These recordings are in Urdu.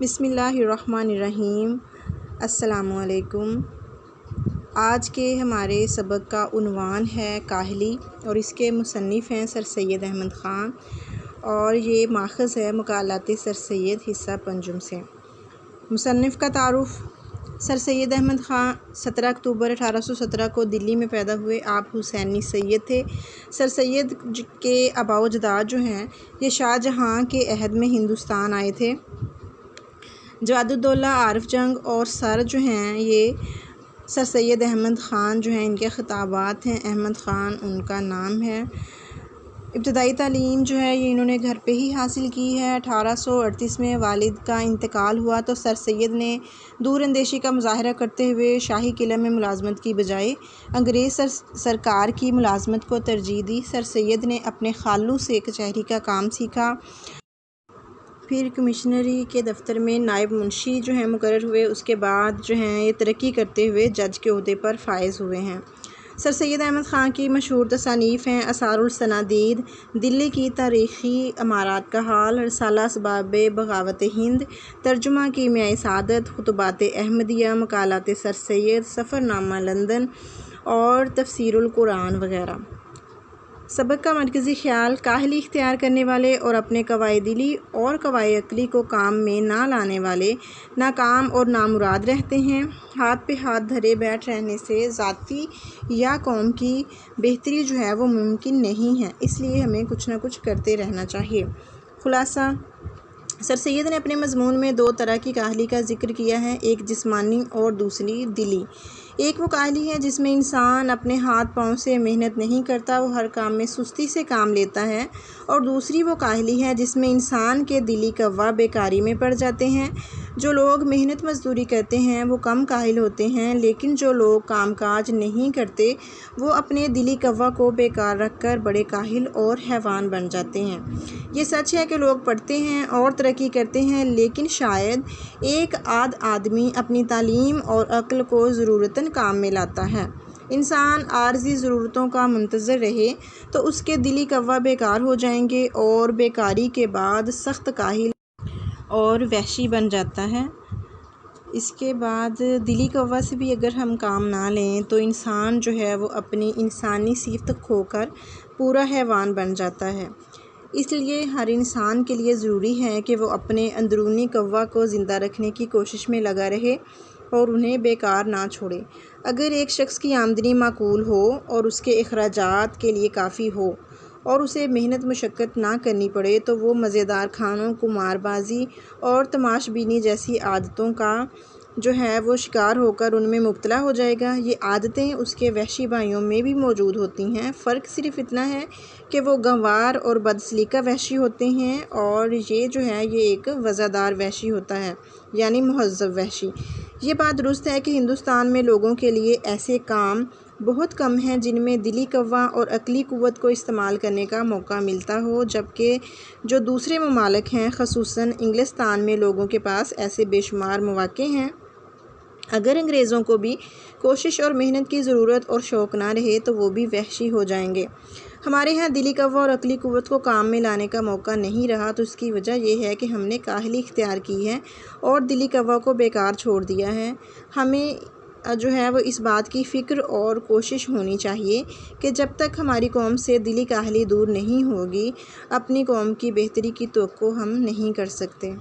بسم اللہ الرحمن الرحیم۔ السلام علیکم۔ آج کے ہمارے سبق کا عنوان ہے کاہلی اور اس کے مصنف ہیں سر سید احمد خان، اور یہ ماخذ ہے مقالات سر سید حصہ پنجم سے۔ مصنف کا تعارف: سر سید احمد خان 17 اکتوبر 1817 کو دلی میں پیدا ہوئے۔ آپ حسینی سید تھے۔ سر سید کے آباء و اجداد جو ہیں یہ شاہ جہاں کے عہد میں ہندوستان آئے تھے۔ جواد الدولہ، عارف جنگ اور سر جو ہیں یہ سر سید احمد خان جو ہیں ان کے خطابات ہیں۔ احمد خان ان کا نام ہے۔ ابتدائی تعلیم جو ہے یہ انہوں نے گھر پہ ہی حاصل کی ہے۔ 1838 میں والد کا انتقال ہوا تو سر سید نے دور اندیشی کا مظاہرہ کرتے ہوئے شاہی قلعہ میں ملازمت کی بجائے انگریز سرکار کی ملازمت کو ترجیح دی۔ سر سید نے اپنے خالوں سے کچہری کا کام سیکھا، پھر کمشنری کے دفتر میں نائب منشی جو ہیں مقرر ہوئے۔ اس کے بعد جو ہیں یہ ترقی کرتے ہوئے جج کے عہدے پر فائز ہوئے ہیں۔ سر سید احمد خان کی مشہور تصانیف ہیں: آثار الصنادید، دلی کی تاریخی عمارات کا حال، رسالہ اسباب بغاوت ہند، ترجمہ کیمیائے سعادت، خطبات احمدیہ، مقالات سر سید، سفر نامہ لندن اور تفسیر القرآن وغیرہ۔ سبق کا مرکزی خیال: کاہلی اختیار کرنے والے اور اپنے قواعد دلی اور قواعد عقلی کو کام میں نہ لانے والے ناکام اور نامراد رہتے ہیں۔ ہاتھ پہ ہاتھ دھرے بیٹھ رہنے سے ذاتی یا قوم کی بہتری جو ہے وہ ممکن نہیں ہے، اس لیے ہمیں کچھ نہ کچھ کرتے رہنا چاہیے۔ خلاصہ: سر سید نے اپنے مضمون میں دو طرح کی کاہلی کا ذکر کیا ہے، ایک جسمانی اور دوسری دلی۔ ایک وہ کاہلی ہے جس میں انسان اپنے ہاتھ پاؤں سے محنت نہیں کرتا، وہ ہر کام میں سستی سے کام لیتا ہے، اور دوسری وہ کاہلی ہے جس میں انسان کے دلی قوا بیکاری میں پڑ جاتے ہیں۔ جو لوگ محنت مزدوری کرتے ہیں وہ کم کاہل ہوتے ہیں، لیکن جو لوگ کام کاج نہیں کرتے وہ اپنے دلی قوا کو بیکار رکھ کر بڑے کاہل اور حیوان بن جاتے ہیں۔ یہ سچ ہے کہ لوگ پڑھتے ہیں اور ترقی کرتے ہیں، لیکن شاید ایک آدھ آدمی اپنی تعلیم اور عقل کو ضرورتاً کام میں لاتا ہے۔ انسان عارضی ضرورتوں کا منتظر رہے تو اس کے دلی قوا بیکار ہو جائیں گے، اور بیکاری کے بعد سخت کاہل اور وحشی بن جاتا ہے۔ اس کے بعد دلی قوا سے بھی اگر ہم کام نہ لیں تو انسان جو ہے وہ اپنی انسانی صفت کھو کر پورا حیوان بن جاتا ہے۔ اس لیے ہر انسان کے لیے ضروری ہے کہ وہ اپنے اندرونی قوا کو زندہ رکھنے کی کوشش میں لگا رہے اور انہیں بیکار نہ چھوڑے۔ اگر ایک شخص کی آمدنی معقول ہو اور اس کے اخراجات کے لیے کافی ہو اور اسے محنت مشقت نہ کرنی پڑے تو وہ مزیدار کھانوں، قمار بازی اور تماش بینی جیسی عادتوں کا جو ہے وہ شکار ہو کر ان میں مبتلا ہو جائے گا۔ یہ عادتیں اس کے وحشی بھائیوں میں بھی موجود ہوتی ہیں، فرق صرف اتنا ہے کہ وہ گنوار اور بد سلیقہ وحشی ہوتے ہیں، اور یہ جو ہے یہ ایک وزادار وحشی ہوتا ہے، یعنی مہذب وحشی۔ یہ بات درست ہے کہ ہندوستان میں لوگوں کے لیے ایسے کام بہت کم ہیں جن میں دلی قوا اور عقلی قوت کو استعمال کرنے کا موقع ملتا ہو، جبکہ جو دوسرے ممالک ہیں خصوصاً انگلستان میں لوگوں کے پاس ایسے بے شمار مواقع ہیں۔ اگر انگریزوں کو بھی کوشش اور محنت کی ضرورت اور شوق نہ رہے تو وہ بھی وحشی ہو جائیں گے۔ ہمارے ہاں دلی قوا اور عقلی قوت کو کام میں لانے کا موقع نہیں رہا، تو اس کی وجہ یہ ہے کہ ہم نے کاہلی اختیار کی ہے اور دلی قوا کو بیکار چھوڑ دیا ہے۔ ہمیں جو ہے وہ اس بات کی فکر اور کوشش ہونی چاہیے کہ جب تک ہماری قوم سے دلی کاہلی دور نہیں ہوگی، اپنی قوم کی بہتری کی توقع ہم نہیں کر سکتے۔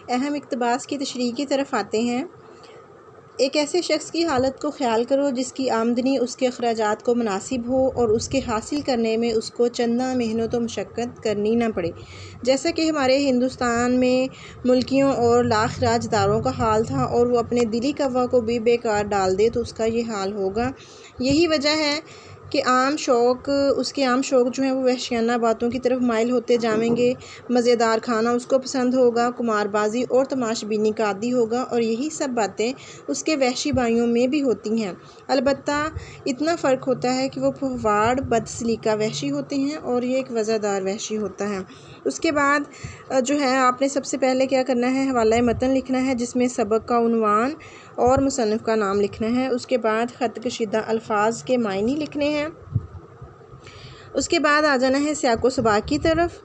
اہم اقتباس کی تشریح کی طرف آتے ہیں۔ ایک ایسے شخص کی حالت کو خیال کرو جس کی آمدنی اس کے اخراجات کو مناسب ہو اور اس کے حاصل کرنے میں اس کو چنداں محنت و مشقت کرنی نہ پڑے، جیسا کہ ہمارے ہندوستان میں ملکیوں اور لاکھ راج داروں کا حال تھا، اور وہ اپنے دلی قوا کو بھی بیکار ڈال دے تو اس کا یہ حال ہوگا۔ یہی وجہ ہے کہ اس کے عام شوق جو ہیں وہ وحشیانہ باتوں کی طرف مائل ہوتے جائیں گے۔ مزیدار کھانا اس کو پسند ہوگا، قمار بازی اور تماش بینی کا عادی ہوگا، اور یہی سب باتیں اس کے وحشی بھائیوں میں بھی ہوتی ہیں۔ البتہ اتنا فرق ہوتا ہے کہ وہ پھوڑ بد سلیقہ وحشی ہوتے ہیں اور یہ ایک وزادار وحشی ہوتا ہے۔ اس کے بعد جو ہے آپ نے سب سے پہلے کیا کرنا ہے، حوالہ متن لکھنا ہے جس میں سبق کا عنوان اور مصنف کا نام لکھنا ہے۔ اس کے بعد خط کشیدہ الفاظ کے معنی لکھنے ہیں۔ اس کے بعد آ جانا ہے سیاق و سباق کی طرف۔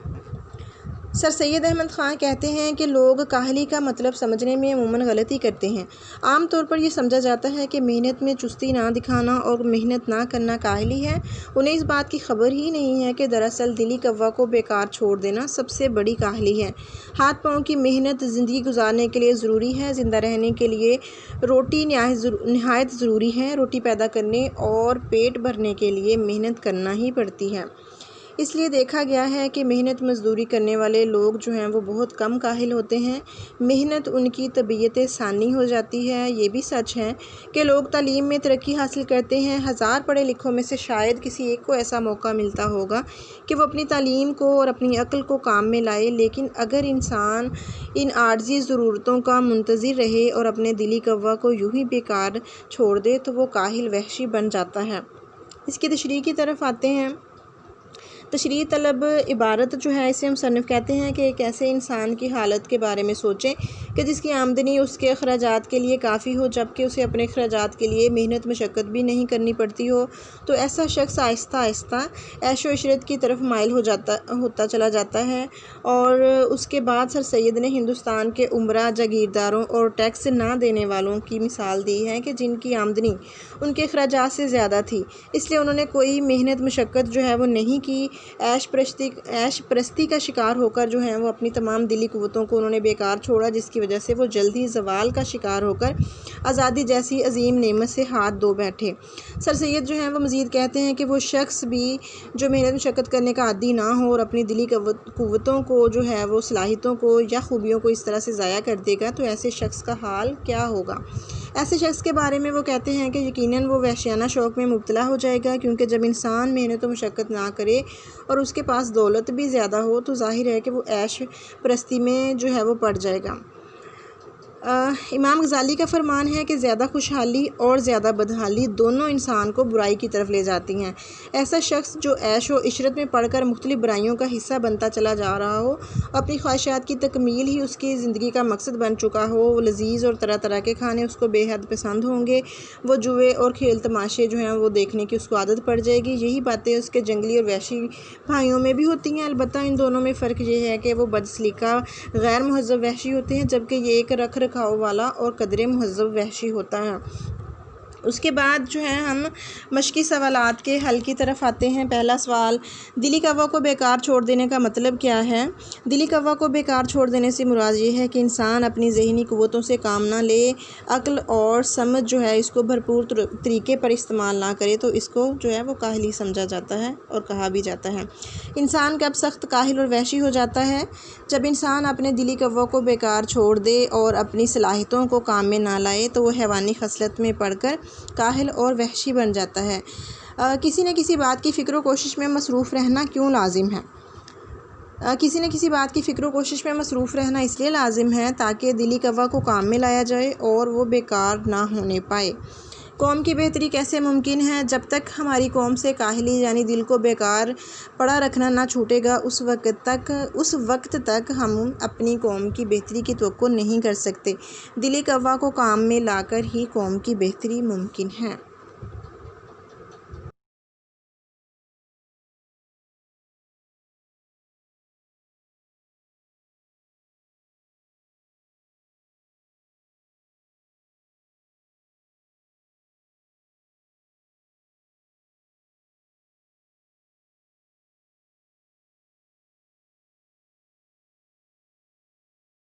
سر سید احمد خان کہتے ہیں کہ لوگ کاہلی کا مطلب سمجھنے میں عموماً غلطی کرتے ہیں۔ عام طور پر یہ سمجھا جاتا ہے کہ محنت میں چستی نہ دکھانا اور محنت نہ کرنا کاہلی ہے۔ انہیں اس بات کی خبر ہی نہیں ہے کہ دراصل دلی قوا کو بیکار چھوڑ دینا سب سے بڑی کاہلی ہے۔ ہاتھ پاؤں کی محنت زندگی گزارنے کے لیے ضروری ہے۔ زندہ رہنے کے لیے روٹی نہایت ضروری ہے۔ روٹی پیدا کرنے اور پیٹ بھرنے کے لیے محنت کرنا ہی پڑتی ہے۔ اس لیے دیکھا گیا ہے کہ محنت مزدوری کرنے والے لوگ جو ہیں وہ بہت کم کاہل ہوتے ہیں۔ محنت ان کی طبیعت ثانی ہو جاتی ہے۔ یہ بھی سچ ہے کہ لوگ تعلیم میں ترقی حاصل کرتے ہیں۔ 1000 پڑھے لکھوں میں سے شاید کسی ایک کو ایسا موقع ملتا ہوگا کہ وہ اپنی تعلیم کو اور اپنی عقل کو کام میں لائے، لیکن اگر انسان ان عارضی ضرورتوں کا منتظر رہے اور اپنے دلی قوا کو یوں ہی بیکار چھوڑ دے تو وہ کاہل وحشی بن جاتا ہے۔ اس کی تشریح کی طرف آتے ہیں۔ تشریح طلب عبارت جو ہے اسے مصنف کہتے ہیں کہ ایک ایسے انسان کی حالت کے بارے میں سوچیں کہ جس کی آمدنی اس کے اخراجات کے لیے کافی ہو، جبکہ اسے اپنے اخراجات کے لیے محنت مشقت بھی نہیں کرنی پڑتی ہو۔ تو ایسا شخص آہستہ آہستہ عیش و عشرت کی طرف مائل ہوتا چلا جاتا ہے۔ اور اس کے بعد سر سید نے ہندوستان کے عمرہ، جاگیرداروں اور ٹیکس نہ دینے والوں کی مثال دی ہے کہ جن کی آمدنی ان کے اخراجات سے زیادہ تھی، اس لیے انہوں نے کوئی محنت مشقت جو ہے وہ نہیں کی۔ عیش پرستی کا شکار ہو کر جو ہے وہ اپنی تمام دلی قوتوں کو انہوں نے بیکار چھوڑا، جس کی وجہ سے وہ جلد ہی زوال کا شکار ہو کر آزادی جیسی عظیم نعمت سے ہاتھ دھو بیٹھے۔ سر سید جو ہیں وہ مزید کہتے ہیں کہ وہ شخص بھی جو محنت مشقت کرنے کا عادی نہ ہو اور اپنی دلی قوتوں کو جو ہے وہ صلاحیتوں کو یا خوبیوں کو اس طرح سے ضائع کر دے گا تو ایسے شخص کا حال کیا ہوگا۔ ایسے شخص کے بارے میں وہ کہتے ہیں کہ یقیناً وہ وحشیانہ شوق میں مبتلا ہو جائے گا، کیونکہ جب انسان محنت و مشقت نہ کرے اور اس کے پاس دولت بھی زیادہ ہو تو ظاہر ہے کہ وہ عیش پرستی میں جو ہے وہ پڑ جائے گا۔ امام غزالی کا فرمان ہے کہ زیادہ خوشحالی اور زیادہ بدحالی دونوں انسان کو برائی کی طرف لے جاتی ہیں۔ ایسا شخص جو عیش و عشرت میں پڑھ کر مختلف برائیوں کا حصہ بنتا چلا جا رہا ہو، اپنی خواہشات کی تکمیل ہی اس کی زندگی کا مقصد بن چکا ہو، وہ لذیذ اور طرح طرح کے کھانے اس کو بے حد پسند ہوں گے، وہ جوئے اور کھیل تماشے جو ہیں وہ دیکھنے کی اس کو عادت پڑ جائے گی۔ یہی باتیں اس کے جنگلی اور وحشی بھائیوں میں بھی ہوتی ہیں، البتہ ان دونوں میں فرق یہ ہے کہ وہ بدسلیقہ غیر مہذب وحشی ہوتے ہیں، جبکہ یہ ایک رکھ رکھاؤ والا اور قدرے مہذب وحشی ہوتا ہے۔ اس کے بعد جو ہے ہم مشقی سوالات کے حل کی طرف آتے ہیں۔ پہلا سوال، دلی قوا کو بیکار چھوڑ دینے کا مطلب کیا ہے؟ دلی قوا کو بیکار چھوڑ دینے سے مراد یہ ہے کہ انسان اپنی ذہنی قوتوں سے کام نہ لے، عقل اور سمجھ جو ہے اس کو بھرپور طریقے پر استعمال نہ کرے تو اس کو جو ہے وہ کاہلی سمجھا جاتا ہے اور کہا بھی جاتا ہے۔ انسان کب سخت کاہل اور وحشی ہو جاتا ہے؟ جب انسان اپنے دلی قوا کو بیکار چھوڑ دے اور اپنی صلاحیتوں کو کام میں نہ لائے تو وہ حیوانی خصلت میں پڑ کر کاہل اور وحشی بن جاتا ہے۔ کسی نہ کسی بات کی فکر و کوشش میں مصروف رہنا کیوں لازم ہے؟ کسی نہ کسی بات کی فکر و کوشش میں مصروف رہنا اس لیے لازم ہے تاکہ دلی قوا کو کام میں لایا جائے اور وہ بیکار نہ ہونے پائے۔ قوم کی بہتری کیسے ممکن ہے؟ جب تک ہماری قوم سے کاہلی یعنی دل کو بیکار پڑا رکھنا نہ چھوٹے گا اس وقت تک ہم اپنی قوم کی بہتری کی توقع نہیں کر سکتے۔ دلی قوا کو کام میں لا کر ہی قوم کی بہتری ممکن ہے۔